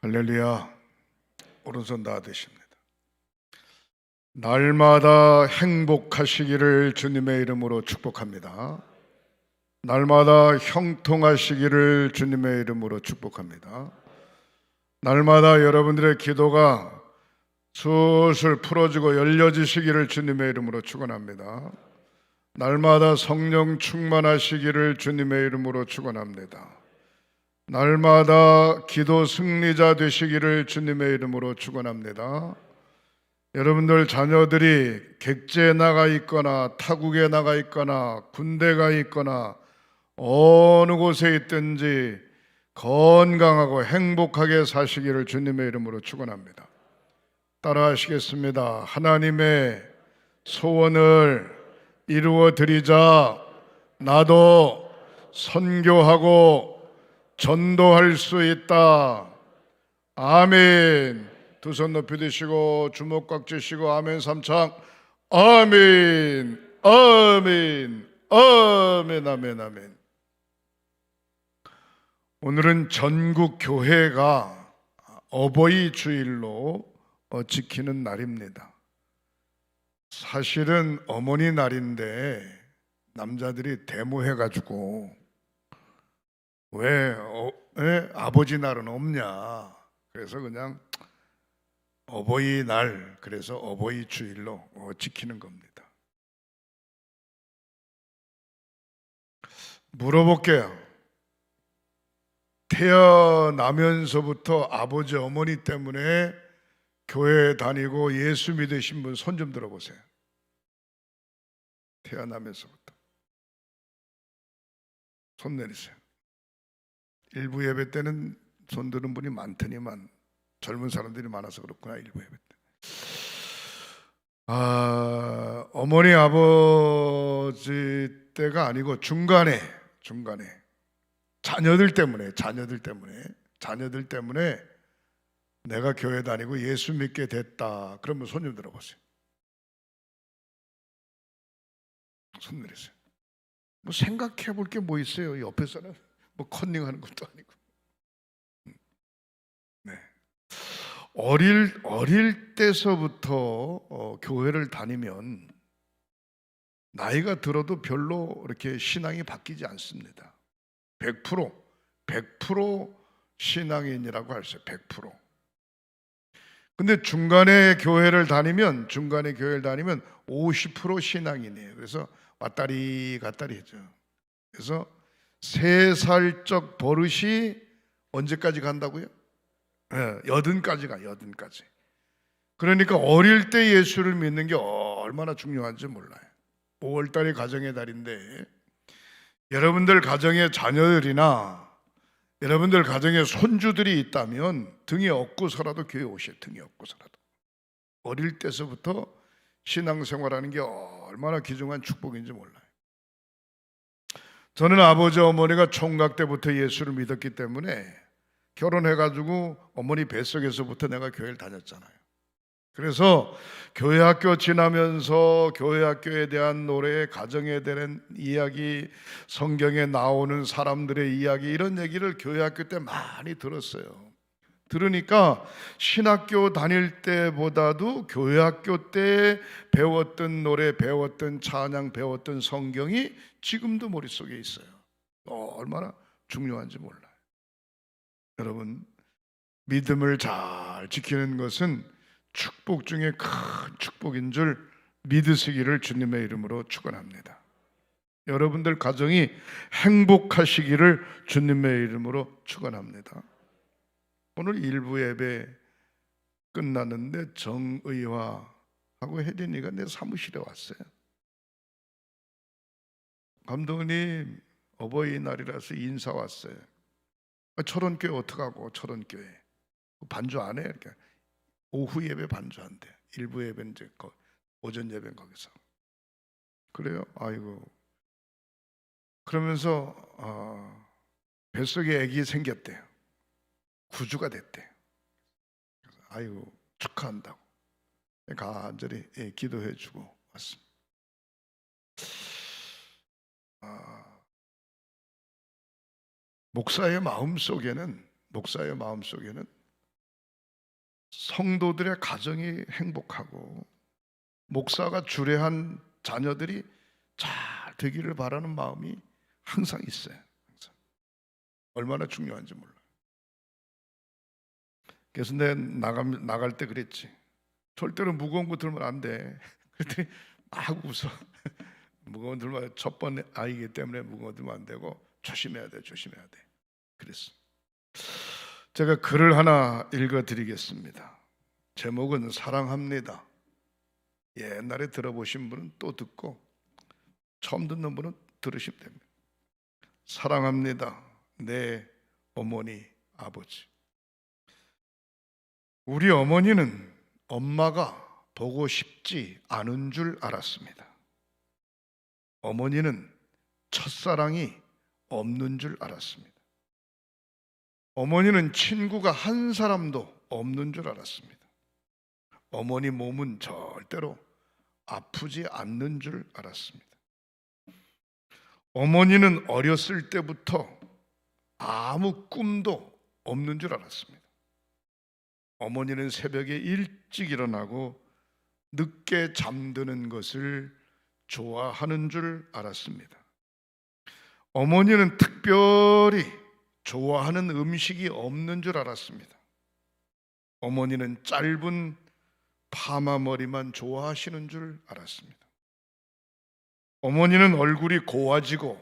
할렐루야. 오른손 다 드십니다. 날마다 행복하시기를 주님의 이름으로 축복합니다. 날마다 형통하시기를 주님의 이름으로 축복합니다. 날마다 여러분들의 기도가 술술 풀어지고 열려지시기를 주님의 이름으로 축원합니다. 날마다 성령 충만하시기를 주님의 이름으로 축원합니다. 날마다 기도 승리자 되시기를 주님의 이름으로 축원합니다. 여러분들 자녀들이 객지에 나가 있거나 타국에 나가 있거나 군대가 있거나 어느 곳에 있든지 건강하고 행복하게 사시기를 주님의 이름으로 축원합니다. 따라하시겠습니다. 하나님의 소원을 이루어 드리자 나도 선교하고 전도할 수 있다. 아멘. 두 손 높이 드시고 주먹 꽉 쥐시고 아멘 삼창. 아멘. 아멘. 아멘. 아멘. 아멘. 오늘은 전국 교회가 어버이 주일로 지키는 날입니다. 사실은 어머니 날인데 남자들이 데모해가지고 왜 아버지 날은 없냐, 그래서 그냥 어버이날, 그래서 어버이 주일로 지키는 겁니다. 물어볼게요. 태어나면서부터 아버지 어머니 때문에 교회 다니고 예수 믿으신 분 손 좀 들어보세요. 태어나면서부터 손 내리세요. 일부 예배 때는 손 드는 분이 많더니만 젊은 사람들이 많아서 그렇구나. 일부 예배 때. 어머니 아버지 때가 아니고 중간에 자녀들 때문에 내가 교회 다니고 예수 믿게 됐다. 그러면 손 좀 들어보세요. 손 내리세요. 뭐 생각해 볼 게 뭐 있어요? 옆에서는 뭐 컨닝하는 것도 아니고. 네. 어릴 때서부터 교회를 다니면 나이가 들어도 별로 이렇게 신앙이 바뀌지 않습니다. 100% 신앙인이라고 할 수 있어요. 100%. 근데 중간에 교회를 다니면 50% 신앙인이에요. 그래서 왔다리 갔다리 했죠. 그래서 3살적 버릇이 언제까지 간다고요? 80까지 가, 80까지. 그러니까 어릴 때 예수를 믿는 게 얼마나 중요한지 몰라요. 5월달이 가정의 달인데 여러분들 가정에 자녀들이나 여러분들 가정에 손주들이 있다면 등에 업고서라도 교회 오셔요. 등에 업고서라도. 어릴 때서부터 신앙생활하는 게 얼마나 귀중한 축복인지 몰라요. 저는 아버지 어머니가 총각 때부터 예수를 믿었기 때문에 결혼해가지고 어머니 뱃속에서부터 내가 교회를 다녔잖아요. 그래서 교회 학교 지나면서 교회 학교에 대한 노래, 가정에 대한 이야기, 성경에 나오는 사람들의 이야기, 이런 얘기를 교회 학교 때 많이 들었어요. 들으니까 신학교 다닐 때보다도 교회 학교 때 배웠던 노래, 배웠던 찬양, 배웠던 성경이 지금도 머릿속에 있어요. 얼마나 중요한지 몰라요. 여러분, 믿음을 잘 지키는 것은 축복 중에 큰 축복인 줄 믿으시기를 주님의 이름으로 축원합니다. 여러분들 가정이 행복하시기를 주님의 이름으로 축원합니다. 오늘 일부 예배 끝났는데 정의화하고 혜린이가 내 사무실에 왔어요. 감독님, 어버이날이라서 인사 왔어요. 철원교회 어떡하고? 철원교회 반주 안 해? 이렇게. 오후 예배 반주한대. 일부 예배는 이제 오전 예배는 거기서. 그래요? 아이고. 그러면서 뱃속에 아기 생겼대요. 구주가 됐대요. 아이고 축하한다고 간절히 기도해주고 왔습니다. 목사의 마음 속에는 성도들의 가정이 행복하고 목사가 주례한 자녀들이 잘 되기를 바라는 마음이 항상 있어요. 항상. 얼마나 중요한지 몰라요. 그래서 내 나갈 때 그랬지. 절대로 무거운 거 들면 안 돼. 그랬더니 막 웃어. 무거운 거 들면 첫 번 아이기 때문에 무거운 거 들면 안 되고 조심해야 돼, 조심해야 돼. 그랬어. 제가 글을 하나 읽어드리겠습니다. 제목은 사랑합니다. 옛날에 들어보신 분은 또 듣고 처음 듣는 분은 들으시면 됩니다. 사랑합니다. 내 어머니, 아버지. 우리 어머니는 엄마가 보고 싶지 않은 줄 알았습니다. 어머니는 첫사랑이 없는 줄 알았습니다. 어머니는 친구가 한 사람도 없는 줄 알았습니다. 어머니 몸은 절대로 아프지 않는 줄 알았습니다. 어머니는 어렸을 때부터 아무 꿈도 없는 줄 알았습니다. 어머니는 새벽에 일찍 일어나고 늦게 잠드는 것을 좋아하는 줄 알았습니다. 어머니는 특별히 좋아하는 음식이 없는 줄 알았습니다. 어머니는 짧은 파마 머리만 좋아하시는 줄 알았습니다. 어머니는 얼굴이 고와지고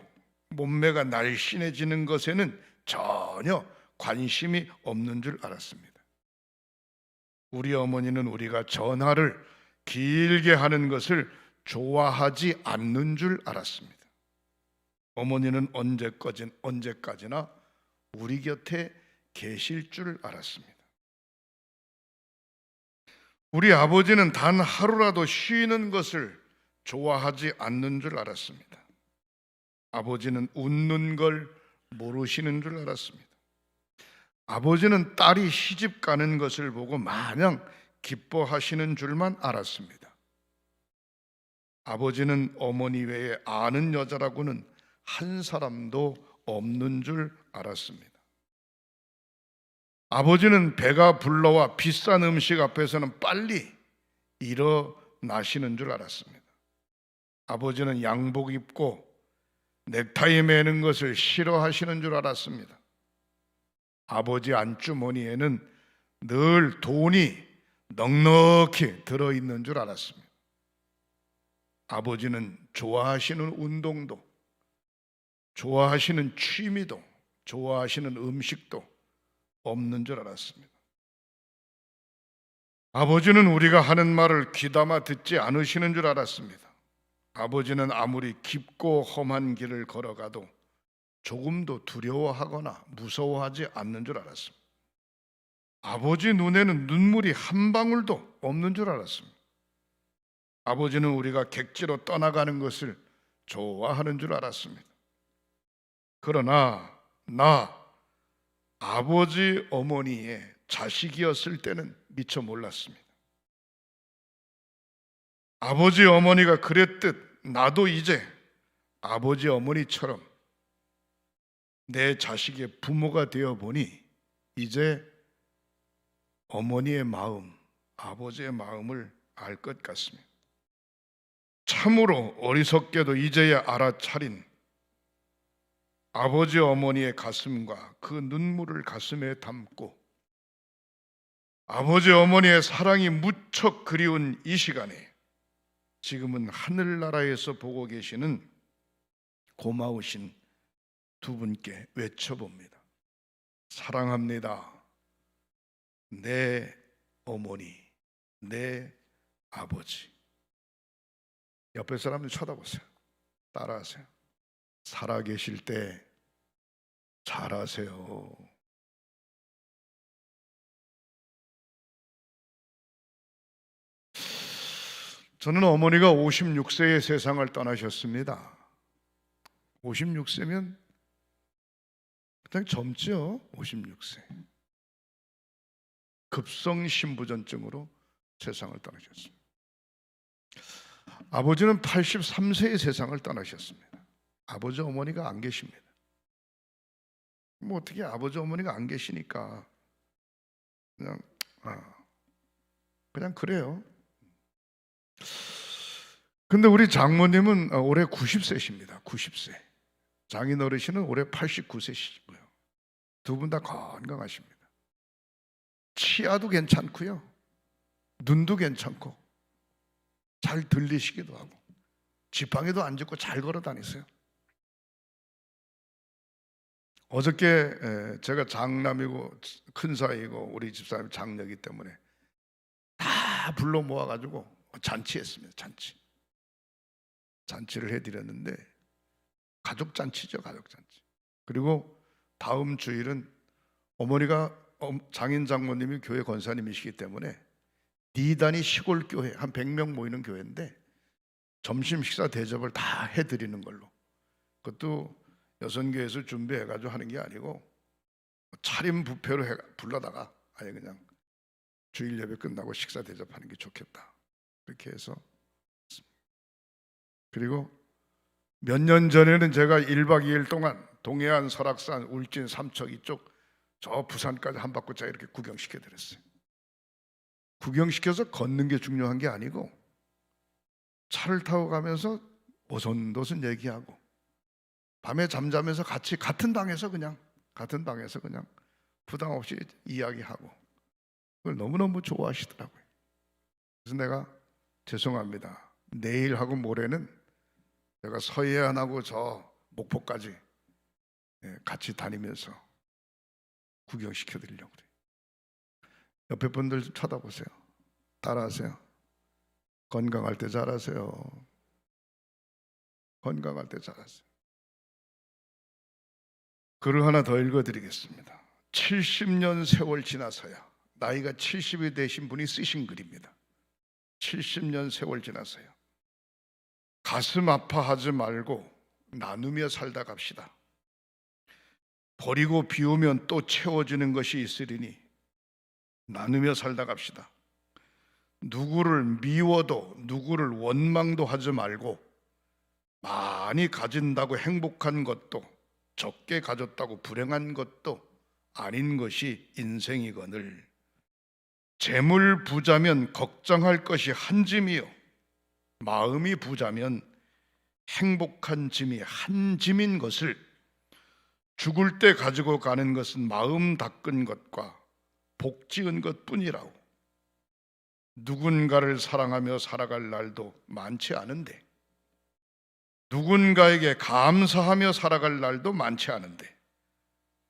몸매가 날씬해지는 것에는 전혀 관심이 없는 줄 알았습니다. 우리 어머니는 우리가 전화를 길게 하는 것을 좋아하지 않는 줄 알았습니다. 어머니는 언제까지나 우리 곁에 계실 줄 알았습니다. 우리 아버지는 단 하루라도 쉬는 것을 좋아하지 않는 줄 알았습니다. 아버지는 웃는 걸 모르시는 줄 알았습니다. 아버지는 딸이 시집 가는 것을 보고 마냥 기뻐하시는 줄만 알았습니다. 아버지는 어머니 외에 아는 여자라고는 한 사람도 없는 줄 알았습니다. 아버지는 배가 불러와 비싼 음식 앞에서는 빨리 일어나시는 줄 알았습니다. 아버지는 양복 입고 넥타이 매는 것을 싫어하시는 줄 알았습니다. 아버지 안주머니에는 늘 돈이 넉넉히 들어있는 줄 알았습니다. 아버지는 좋아하시는 운동도, 좋아하시는 취미도, 좋아하시는 음식도 없는 줄 알았습니다. 아버지는 우리가 하는 말을 귀담아 듣지 않으시는 줄 알았습니다. 아버지는 아무리 깊고 험한 길을 걸어가도 조금도 두려워하거나 무서워하지 않는 줄 알았습니다. 아버지 눈에는 눈물이 한 방울도 없는 줄 알았습니다. 아버지는 우리가 객지로 떠나가는 것을 좋아하는 줄 알았습니다. 그러나 나 아버지 어머니의 자식이었을 때는 미처 몰랐습니다. 아버지 어머니가 그랬듯 나도 이제 아버지 어머니처럼 내 자식의 부모가 되어 보니 이제 어머니의 마음, 아버지의 마음을 알 것 같습니다. 참으로 어리석게도 이제야 알아차린 아버지 어머니의 가슴과 그 눈물을 가슴에 담고 아버지 어머니의 사랑이 무척 그리운 이 시간에 지금은 하늘나라에서 보고 계시는 고마우신 두 분께 외쳐봅니다. 사랑합니다. 내 어머니, 내 아버지. 옆에 사람들 쳐다보세요. 따라하세요. 살아계실 때 잘하세요. 저는 어머니가 56세에 세상을 떠나셨습니다. 56세면 그냥 젊죠. 56세. 급성신부전증으로 세상을 떠나셨습니다. 아버지는 83세에 세상을 떠나셨습니다. 아버지 어머니가 안 계십니다. 뭐 어떻게 아버지 어머니가 안 계시니까 그냥 그냥 그래요. 근데 우리 장모님은 올해 90세십니다. 90세. 장인 어르신은 올해 89세시고요. 두 분 다 건강하십니다. 치아도 괜찮고요. 눈도 괜찮고 잘 들리시기도 하고 지팡이도 안 짚고 잘 걸어 다니세요. 어저께 제가 장남이고 큰 사이고 우리 집사람이 장녀이기 때문에 다 불러 모아가지고 잔치했습니다. 잔치를 해드렸는데 가족 잔치죠. 가족 잔치. 그리고 다음 주일은 어머니가 장인 장모님이 교회 권사님이시기 때문에 니단이 시골 교회 한 100명 모이는 교회인데 점심 식사 대접을 다 해드리는 걸로. 그것도 여선교회에서 준비해가지고 하는 게 아니고 차림 뷔페로 불러다가 아예 그냥 주일 예배 끝나고 식사 대접하는 게 좋겠다. 그렇게 해서. 그리고 몇 년 전에는 제가 1박 2일 동안 동해안, 설악산, 울진, 삼척 이쪽 저 부산까지 한 바퀴 이렇게 구경시켜 드렸어요. 구경시켜서 걷는 게 중요한 게 아니고 차를 타고 가면서 오손도손 얘기하고 밤에 잠자면서 같이 같은 방에서 그냥 부담 없이 이야기하고 그걸 너무너무 좋아하시더라고요. 그래서 내가 죄송합니다. 내일하고 모레는 제가 서해안하고 저 목포까지 같이 다니면서 구경시켜 드리려고 그래요. 옆에 분들 좀 쳐다보세요. 따라하세요. 건강할 때 잘하세요. 건강할 때 잘하세요. 글을 하나 더 읽어드리겠습니다. 70년 세월 지나서야 나이가 70이 되신 분이 쓰신 글입니다. 70년 세월 지나서야 가슴 아파하지 말고 나누며 살다 갑시다. 버리고 비우면 또 채워지는 것이 있으리니 나누며 살다 갑시다. 누구를 미워도 누구를 원망도 하지 말고 많이 가진다고 행복한 것도 적게 가졌다고 불행한 것도 아닌 것이 인생이거늘 재물 부자면 걱정할 것이 한 짐이요 마음이 부자면 행복한 짐이 한 짐인 것을 죽을 때 가지고 가는 것은 마음 닦은 것과 복 지은 것뿐이라고. 누군가를 사랑하며 살아갈 날도 많지 않은데 누군가에게 감사하며 살아갈 날도 많지 않은데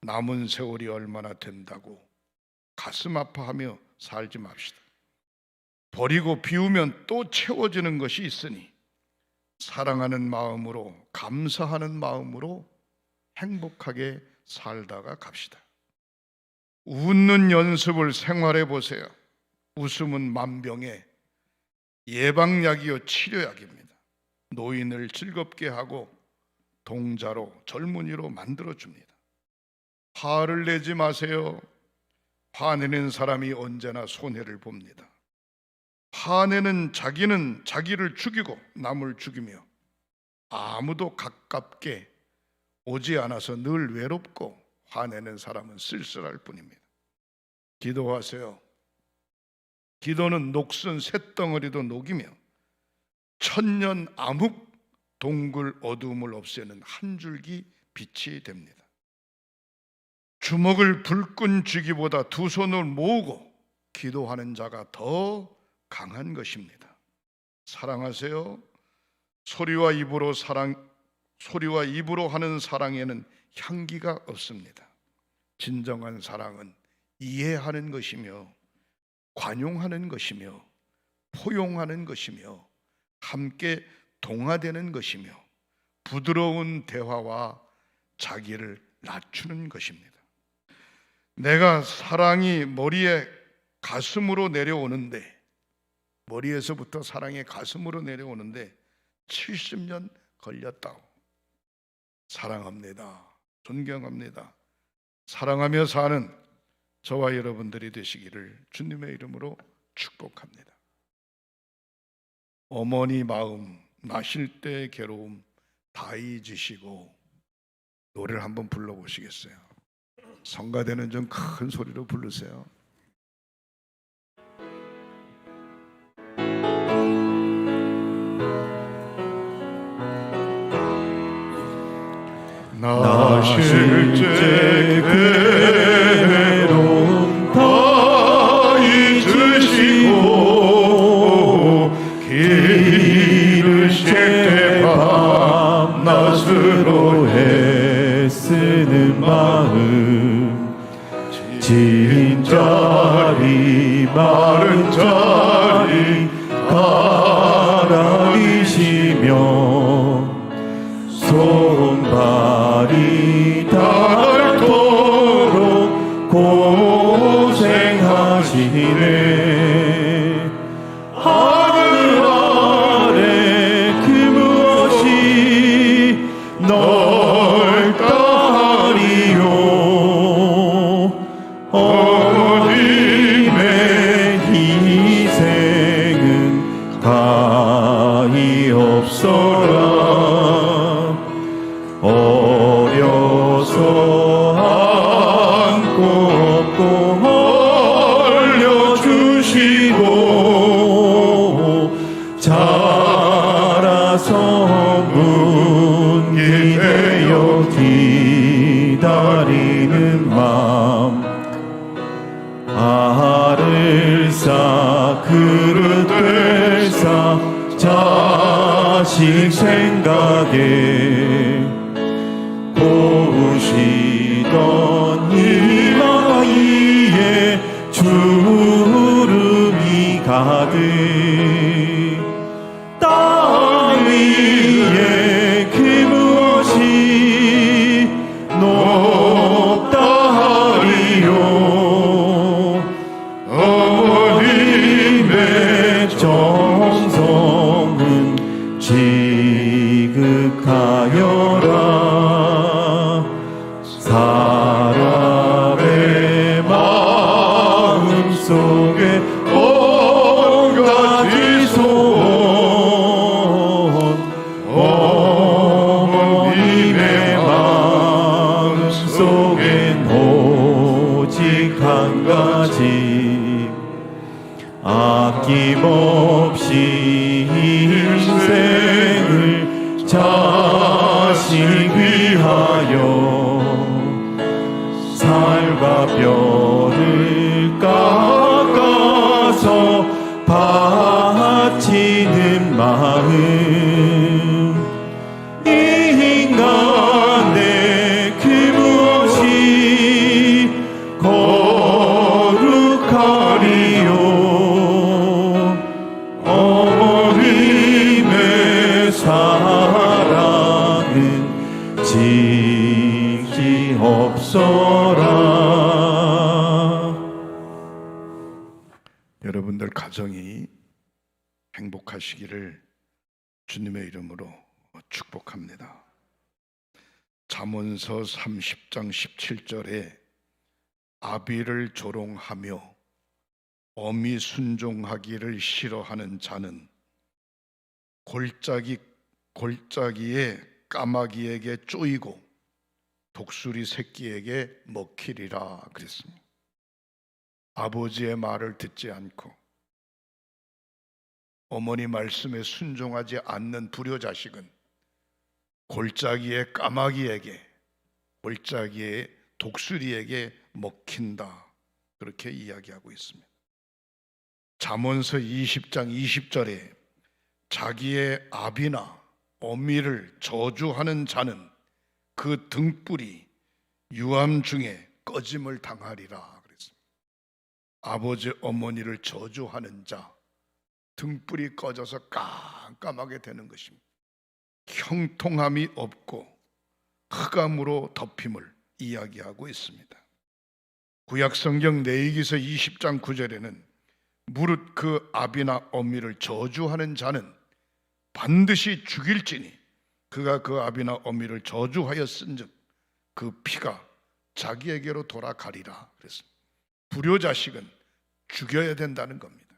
남은 세월이 얼마나 된다고 가슴 아파하며 살지 맙시다. 버리고 비우면 또 채워지는 것이 있으니 사랑하는 마음으로 감사하는 마음으로 행복하게 살다가 갑시다. 웃는 연습을 생활해 보세요. 웃음은 만병의 예방약이요 치료약입니다. 노인을 즐겁게 하고 동자로 젊은이로 만들어줍니다. 화를 내지 마세요. 화내는 사람이 언제나 손해를 봅니다. 화내는 자기는 자기를 죽이고 남을 죽이며 아무도 가깝게 오지 않아서 늘 외롭고 화내는 사람은 쓸쓸할 뿐입니다. 기도하세요. 기도는 녹슨 쇳덩어리도 녹이며 천년 암흑 동굴 어두움을 없애는 한 줄기 빛이 됩니다. 주먹을 불끈 쥐기보다 두 손을 모으고 기도하는 자가 더 강한 것입니다. 사랑하세요. 소리와 입으로 하는 사랑에는 향기가 없습니다. 진정한 사랑은 이해하는 것이며 관용하는 것이며 포용하는 것이며 함께 동화되는 것이며 부드러운 대화와 자기를 낮추는 것입니다. 내가 사랑이 머리에 가슴으로 내려오는데 머리에서부터 사랑이 가슴으로 내려오는데 70년 걸렸다고. 사랑합니다. 존경합니다. 사랑하며 사는 저와 여러분들이 되시기를 주님의 이름으로 축복합니다. 어머니 마음 나실 때 괴로움 다 잊으시고 노래를 한번 불러보시겠어요? 성가대는 좀 큰 소리로 부르세요. 나 실제 괴로움 다 잊으시고 기르실 때 밤낮으로 애쓰는 마음 진 자리 마른 자리 가라리시며 손발이 닳도록 고생하시네. 하늘 아래 그 무엇이 널 따리요. 어머님의 희생은 다이 없어라. 어려서 안고 업고 얼려주시고 자라서 문이 되어 기다리는 맘 알을 쌓 그릇 되사 자식 생각에 고우시던 이마이에 주름이 가득 땅 위에 그 무엇이 높다 하리요. 어머님의 정성은 지극하여라. 사람의 마음 속에 온가지 소원 어머님의 마음 속엔 오직 한 가지 아낌없이 인생을 자식 위하여 살과 뼈를 깎아서 바치는 마음 인간의 그 무엇이 거룩하리요. 어머님의 사랑은 지기 없어라. 여러분들 가정이 행복하시기를 주님의 이름으로 축복합니다. 잠언서 30장 17절에 아비를 조롱하며 어미 순종하기를 싫어하는 자는 골짜기에 까마귀에게 쪼이고 독수리 새끼에게 먹히리라 그랬습니다. 아버지의 말을 듣지 않고 어머니 말씀에 순종하지 않는 불효자식은 골짜기의 까마귀에게 골짜기의 독수리에게 먹힌다, 그렇게 이야기하고 있습니다. 잠언서 20장 20절에 자기의 아비나 어미를 저주하는 자는 그 등불이 유암 중에 꺼짐을 당하리라 그랬습니다. 아버지 어머니를 저주하는 자, 등불이 꺼져서 깜깜하게 되는 것입니다. 형통함이 없고 흑암으로 덮임을 이야기하고 있습니다. 구약성경 레위기서 20장 9절에는 무릇 그 아비나 어미를 저주하는 자는 반드시 죽일지니 그가 그 아비나 어미를 저주하였은즉 그 피가 자기에게로 돌아가리라 그랬습니다. 불효자식은 죽여야 된다는 겁니다.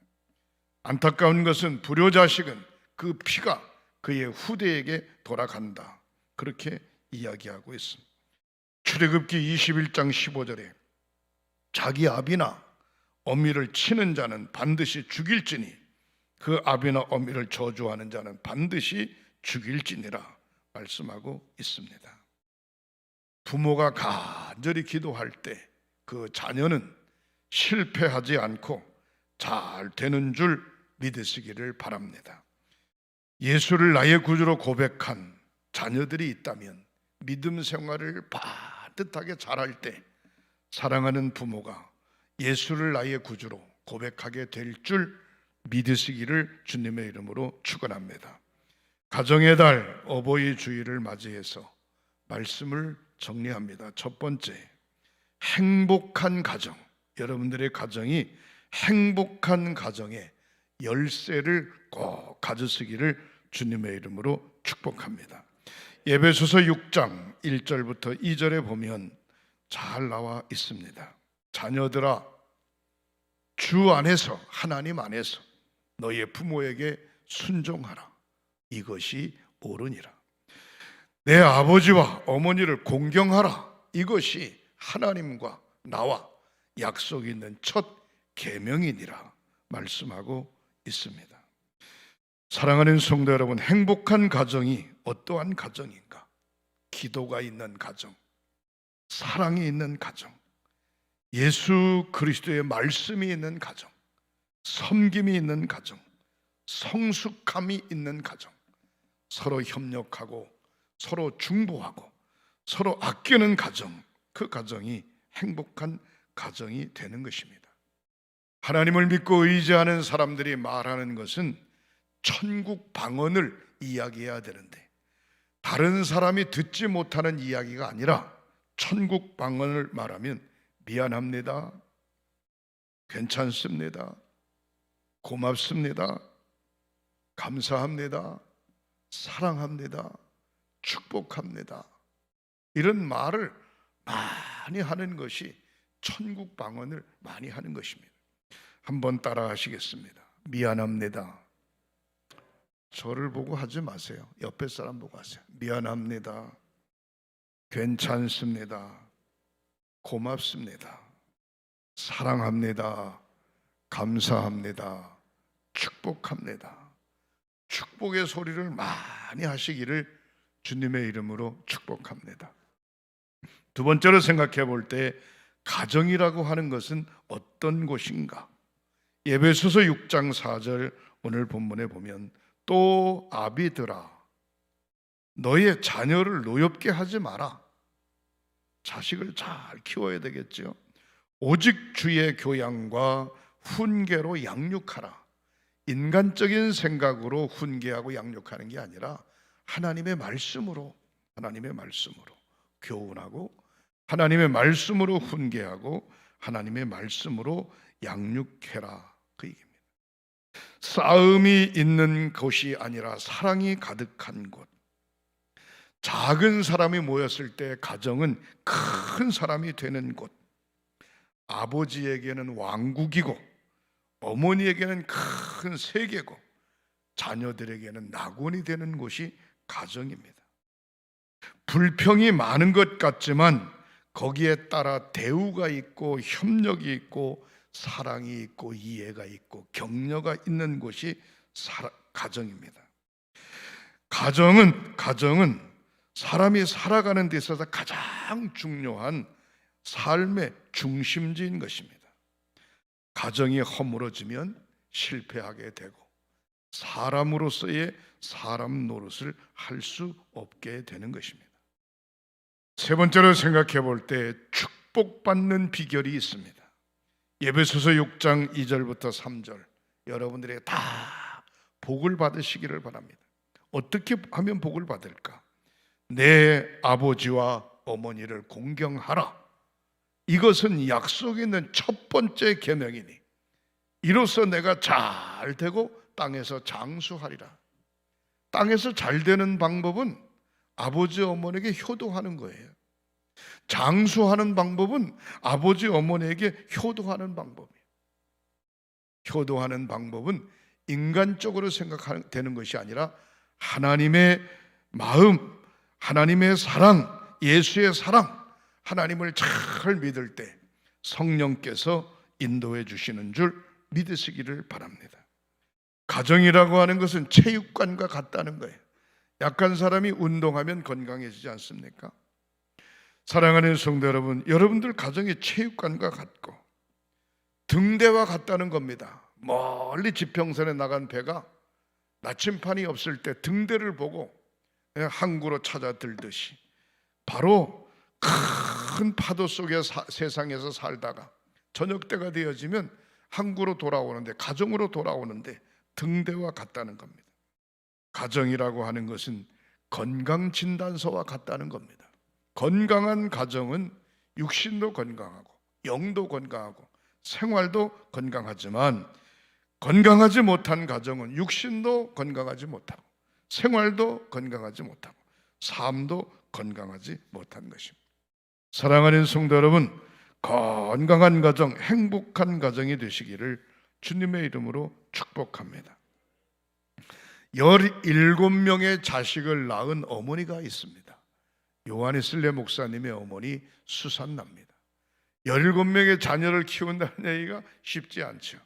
안타까운 것은 불효자식은 그 피가 그의 후대에게 돌아간다, 그렇게 이야기하고 있습니다. 출애굽기 21장 15절에 자기 아비나 어미를 치는 자는 반드시 죽일지니 그 아비나 어미를 저주하는 자는 반드시 죽일지니라 말씀하고 있습니다. 부모가 간절히 기도할 때 그 자녀는 실패하지 않고 잘 되는 줄 믿으시기를 바랍니다. 예수를 나의 구주로 고백한 자녀들이 있다면 믿음 생활을 반듯하게 잘할 때 사랑하는 부모가 예수를 나의 구주로 고백하게 될 줄 믿으시기를 주님의 이름으로 축원합니다. 가정의 달 어버이 주일을 맞이해서 말씀을 정리합니다. 첫 번째, 행복한 가정. 여러분들의 가정이 행복한 가정의 열쇠를 꼭 가지시기를 주님의 이름으로 축복합니다. 에베소서 6장 1절부터 2절에 보면 잘 나와 있습니다. 자녀들아, 주 안에서, 하나님 안에서 너희의 부모에게 순종하라. 이것이 옳으니라. 내 아버지와 어머니를 공경하라. 이것이 하나님과 나와 약속 있는 첫 계명이니라 말씀하고 있습니다. 사랑하는 성도 여러분, 행복한 가정이 어떠한 가정인가? 기도가 있는 가정, 사랑이 있는 가정, 예수 그리스도의 말씀이 있는 가정, 섬김이 있는 가정, 성숙함이 있는 가정, 서로 협력하고 서로 중보하고 서로 아끼는 가정, 그 가정이 행복한 가정이 되는 것입니다. 하나님을 믿고 의지하는 사람들이 말하는 것은 천국 방언을 이야기해야 되는데 다른 사람이 듣지 못하는 이야기가 아니라 천국 방언을 말하면 미안합니다, 괜찮습니다, 고맙습니다, 감사합니다, 사랑합니다, 축복합니다, 이런 말을 많이 하는 것이 천국 방언을 많이 하는 것입니다. 한번 따라 하시겠습니다. 미안합니다. 저를 보고 하지 마세요. 옆에 사람 보고 하세요. 미안합니다, 괜찮습니다, 고맙습니다, 사랑합니다, 감사합니다, 축복합니다. 축복의 소리를 많이 하시기를 주님의 이름으로 축복합니다. 두 번째로 생각해 볼 때 가정이라고 하는 것은 어떤 곳인가? 에베소서 6장 4절 오늘 본문에 보면 또 아비들아 너의 자녀를 노엽게 하지 마라. 자식을 잘 키워야 되겠죠. 오직 주의 교양과 훈계로 양육하라. 인간적인 생각으로 훈계하고 양육하는 게 아니라 하나님의 말씀으로 교훈하고 하나님의 말씀으로 훈계하고 하나님의 말씀으로 양육해라, 그 얘기입니다. 싸움이 있는 곳이 아니라 사랑이 가득한 곳. 작은 사람이 모였을 때 가정은 큰 사람이 되는 곳. 아버지에게는 왕국이고 어머니에게는 큰 세계고 자녀들에게는 낙원이 되는 곳이 가정입니다. 불평이 많은 것 같지만 거기에 따라 대우가 있고 협력이 있고 사랑이 있고 이해가 있고 격려가 있는 곳이 가정입니다. 가정은 사람이 살아가는 데 있어서 가장 중요한 삶의 중심지인 것입니다. 가정이 허물어지면 실패하게 되고 사람으로서의 사람 노릇을 할 수 없게 되는 것입니다. 세 번째로 생각해 볼 때 축복받는 비결이 있습니다. 에베소서 6장 2절부터 3절 여러분들이 다 복을 받으시기를 바랍니다. 어떻게 하면 복을 받을까? 내 아버지와 어머니를 공경하라. 이것은 약속 있는 첫 번째 계명이니 이로써 내가 잘 되고 땅에서 장수하리라. 땅에서 잘 되는 방법은 아버지 어머니에게 효도하는 거예요. 장수하는 방법은 아버지 어머니에게 효도하는 방법이에요. 효도하는 방법은 인간적으로 생각되는 것이 아니라 하나님의 마음, 하나님의 사랑, 예수의 사랑, 하나님을 잘 믿을 때 성령께서 인도해 주시는 줄 믿으시기를 바랍니다. 가정이라고 하는 것은 체육관과 같다는 거예요. 약한 사람이 운동하면 건강해지지 않습니까? 사랑하는 성도 여러분, 여러분들 가정이 체육관과 같고 등대와 같다는 겁니다. 멀리 지평선에 나간 배가 나침판이 없을 때 등대를 보고 항구로 찾아 들듯이 바로 큰 파도 속에 세상에서 살다가 저녁 때가 되어지면 항구로 돌아오는데, 가정으로 돌아오는데 등대와 같다는 겁니다. 가정이라고 하는 것은 건강진단서와 같다는 겁니다. 건강한 가정은 육신도 건강하고 영도 건강하고 생활도 건강하지만, 건강하지 못한 가정은 육신도 건강하지 못하고 생활도 건강하지 못하고 삶도 건강하지 못한 것입니다. 사랑하는 성도 여러분, 건강한 가정, 행복한 가정이 되시기를 주님의 이름으로 축복합니다. 17명의 자식을 낳은 어머니가 있습니다. 요한이슬레 목사님의 어머니 수산나입니다. 17명의 자녀를 키운다는 얘기가 쉽지 않죠.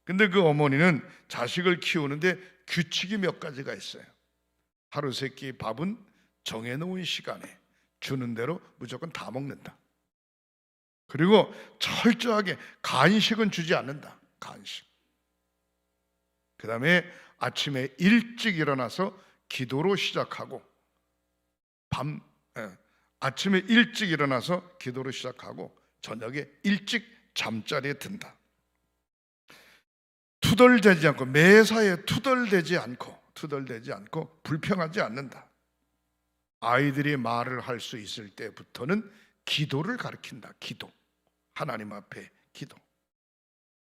근데 그 어머니는 자식을 키우는데 규칙이 몇 가지가 있어요. 하루 세 끼 밥은 정해놓은 시간에 주는 대로 무조건 다 먹는다. 그리고 철저하게 간식은 주지 않는다. 간식. 그 다음에 아침에 일찍 일어나서 기도로 시작하고 아침에 일찍 일어나서 기도로 시작하고 저녁에 일찍 잠자리에 든다. 투덜대지 않고, 매사에 투덜대지 않고 불평하지 않는다. 아이들이 말을 할 수 있을 때부터는 기도를 가르친다. 기도. 하나님 앞에 기도.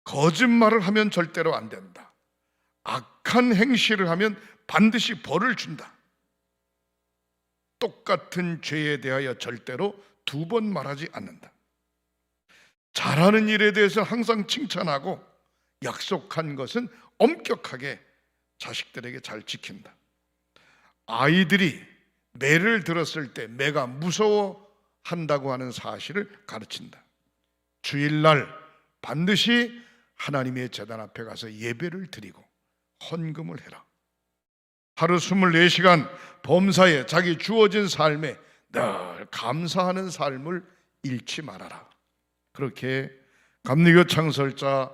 거짓말을 하면 절대로 안 된다. 악한 행실을 하면 반드시 벌을 준다. 똑같은 죄에 대하여 절대로 2번 말하지 않는다. 잘하는 일에 대해서 항상 칭찬하고 약속한 것은 엄격하게 자식들에게 잘 지킨다. 아이들이 매를 들었을 때 매가 무서워한다고 하는 사실을 가르친다. 주일날 반드시 하나님의 제단 앞에 가서 예배를 드리고 헌금을 해라. 하루 24시간 범사에 자기 주어진 삶에 늘 감사하는 삶을 잃지 말아라. 그렇게 감리교 창설자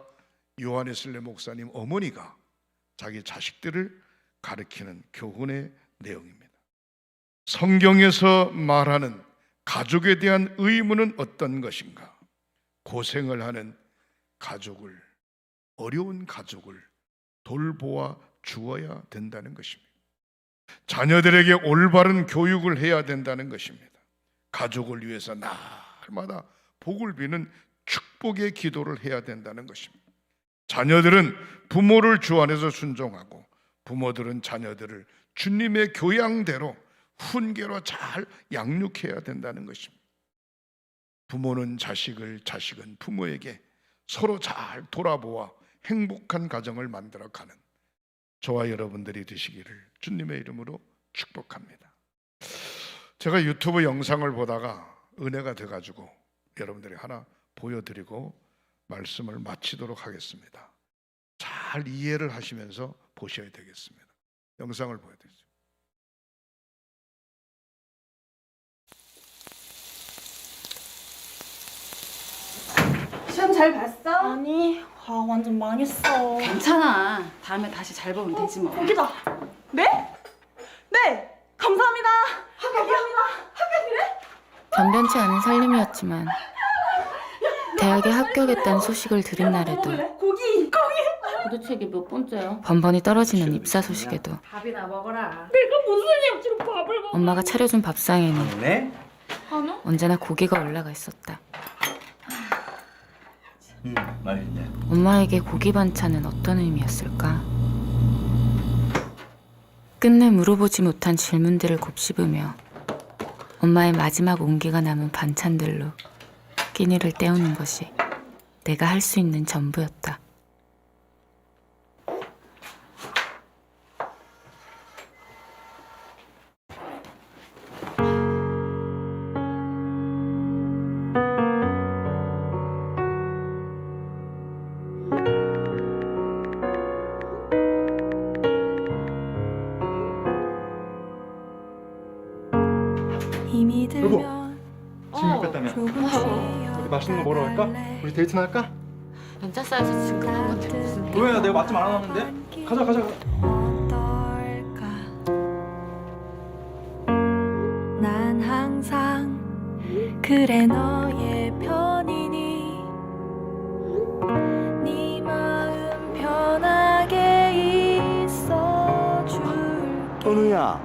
요한이슬레 목사님 어머니가 자기 자식들을 가르치는 교훈의 내용입니다. 성경에서 말하는 가족에 대한 의무는 어떤 것인가? 고생을 하는 가족을, 어려운 가족을 돌보아 주어야 된다는 것입니다. 자녀들에게 올바른 교육을 해야 된다는 것입니다. 가족을 위해서 날마다 복을 비는 축복의 기도를 해야 된다는 것입니다. 자녀들은 부모를 주 안에서 순종하고 부모들은 자녀들을 주님의 교양대로 훈계로 잘 양육해야 된다는 것입니다. 부모는 자식을, 자식은 부모에게 서로 잘 돌아보아 행복한 가정을 만들어가는 저와 여러분들이 되시기를 주님의 이름으로 축복합니다. 제가 유튜브 영상을 보다가 은혜가 돼가지고 여러분들이 하나 보여드리고 말씀을 마치도록 하겠습니다. 잘 이해를 하시면서 보셔야 되겠습니다. 영상을 보여드리죠. 시험 잘 봤어? 아니, 완전 망했어. 괜찮아. 다음에 다시 잘 보면 되지 뭐. 거기다. 네? 네, 감사합니다. 합격이야. 합격이래? 변변치 않은 살림이었지만 대학에 합격했다는 소식을 들은 날에도 고기. 도대체 이게 몇 번째야? 번번이 떨어지는 입사 소식에도 밥이나 먹어라. 내가 무슨 약주로 밥을 먹어? 엄마가 차려준 밥상에는 네? 한우? 언제나 고기가 올라가 있었다. 맛있네. 엄마에게 고기 반찬은 어떤 의미였을까? 끝내 물어보지 못한 질문들을 곱씹으며 엄마의 마지막 온기가 남은 반찬들로 끼니를 때우는 것이 내가 할 수 있는 전부였다. 힘이 들면 우리 맛있는 거 먹으러 갈까? 우리 데이트나 할까? 연차 쌓여서 지금 급한 건데 무슨 왜? 내가 맛 좀 알아놨는데? 가자. 어떨까? 난 항상 그래 너의 편이니 네 마음 편하게 있어줄게. 은우야.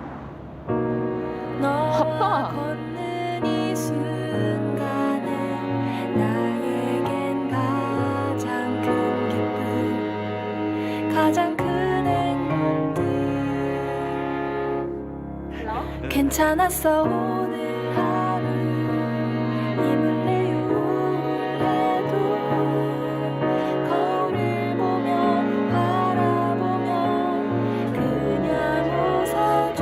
너와 걷는 이 순간은 나에겐 가장 큰 기쁨, 가장 큰 행복들. 괜찮았어 오늘 하루 힘을 내요 우울해도 거울을 보며 바라보며 그냥 웃어줘.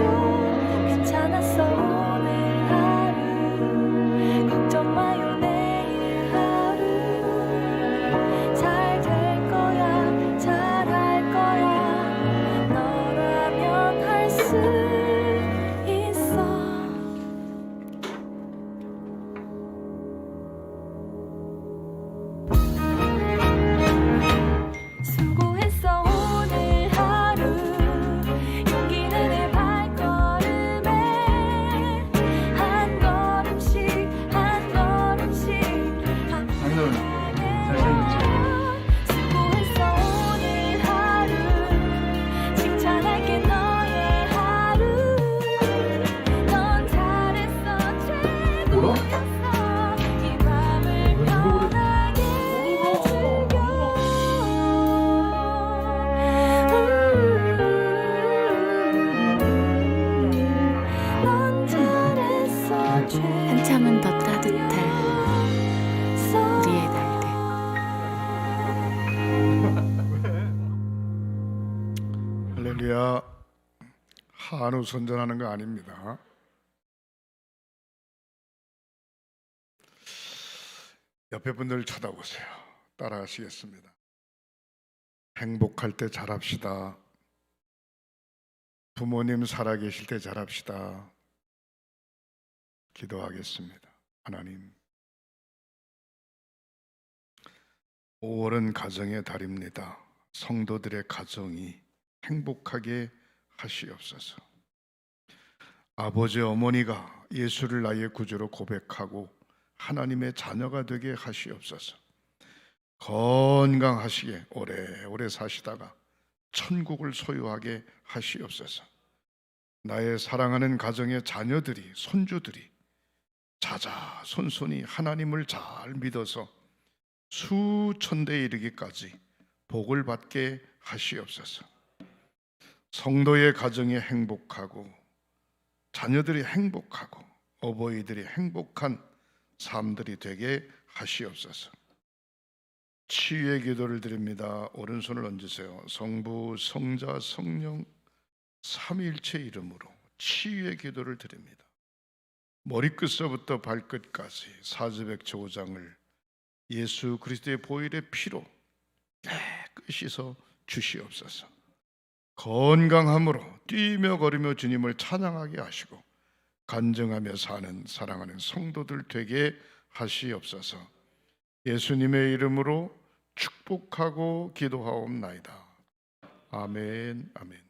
괜찮았어 오늘 하루 걱정 마요 내일 하루 잘 될 거야 잘할 거야 너라면 할 수 있어. 수고했어 오늘 하루 용기는 내 발걸음에 한 걸음씩 한 걸음씩 안녕. 잘생겼지? 수고했어 오늘 하루 칭찬할게 너의 하루 넌 잘했어 최고였어 이 밤을 편하게 즐겨. 넌 잘했어 한참은 더 따뜻할 우리의 날들. 할렐루야. 한우 선전하는 거 아닙니다. 옆에 분들 쳐다보세요. 따라하시겠습니다. 행복할 때 잘합시다. 부모님 살아계실 때 잘합시다. 기도하겠습니다. 하나님, 5월은 가정의 달입니다. 성도들의 가정이 행복하게 하시옵소서. 아버지 어머니가 예수를 나의 구주로 고백하고 하나님의 자녀가 되게 하시옵소서. 건강하시게 오래오래 사시다가 천국을 소유하게 하시옵소서. 나의 사랑하는 가정의 자녀들이, 손주들이 자자손손이 하나님을 잘 믿어서 수천대에 이르기까지 복을 받게 하시옵소서. 성도의 가정이 행복하고 자녀들이 행복하고 어버이들이 행복한 삶들이 되게 하시옵소서. 치유의 기도를 드립니다. 오른손을 얹으세요. 성부, 성자, 성령 삼위일체 이름으로 치유의 기도를 드립니다. 머리끝서부터 발끝까지 사지백체 5장을 예수 그리스도의 보혈의 피로 깨끗이 씻어 주시옵소서. 건강함으로 뛰며 걸으며 주님을 찬양하게 하시고 간증하며 사는 사랑하는 성도들 되게 하시옵소서. 예수님의 이름으로 축복하고 기도하옵나이다. 아멘, 아멘.